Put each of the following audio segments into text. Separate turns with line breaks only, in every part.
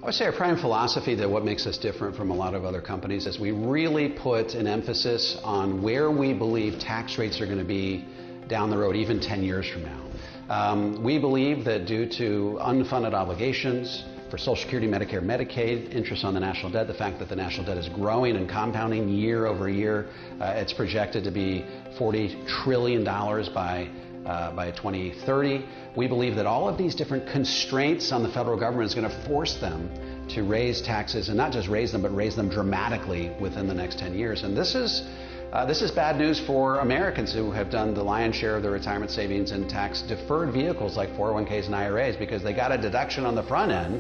I would say our prime philosophy, that what makes us different from a lot of other companies, is we really put an emphasis on where we believe tax rates are going to be down the road, even 10 years from now. We believe that due to unfunded obligations for Social Security, Medicare, Medicaid, interest on the national debt, the fact that the national debt is growing and compounding year over year, it's projected to be $40 trillion by 2030. We believe that all of these different constraints on the federal government is going to force them to raise taxes, and not just raise them, but raise them dramatically within the next 10 years. And this is bad news for Americans who have done the lion's share of their retirement savings in tax-deferred vehicles like 401ks and IRAs, because they got a deduction on the front end,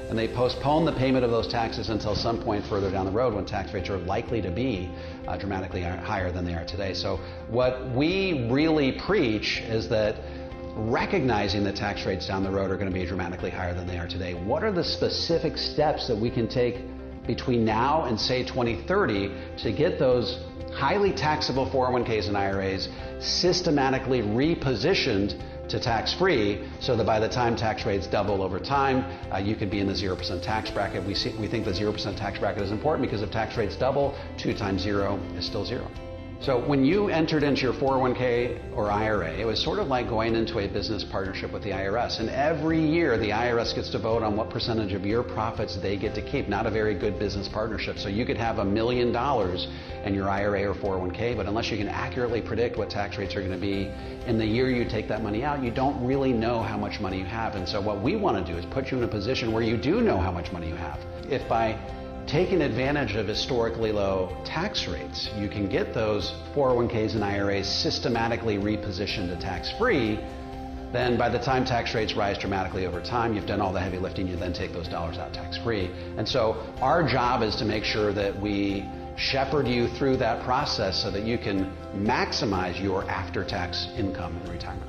and they postpone the payment of those taxes until some point further down the road when tax rates are likely to be dramatically higher than they are today. So what we really preach is that, recognizing that tax rates down the road are going to be dramatically higher than they are today, what are the specific steps that we can take between now and, say, 2030 to get those highly taxable 401ks and IRAs systematically repositioned to tax-free, so that by the time tax rates double over time, you could be in the 0% tax bracket. We think the 0% tax bracket is important because if tax rates double, 2 times 0 is still 0. So when you entered into your 401k or IRA, it was sort of like going into a business partnership with the IRS. And every year, the IRS gets to vote on what percentage of your profits they get to keep. Not a very good business partnership. So you could have $1 million in your IRA or 401k, but unless you can accurately predict what tax rates are going to be in the year you take that money out, you don't really know how much money you have. And so what we want to do is put you in a position where you do know how much money you have. If by taking advantage of historically low tax rates, you can get those 401ks and IRAs systematically repositioned to tax-free, then by the time tax rates rise dramatically over time, you've done all the heavy lifting, you then take those dollars out tax-free. And so our job is to make sure that we shepherd you through that process so that you can maximize your after-tax income in retirement.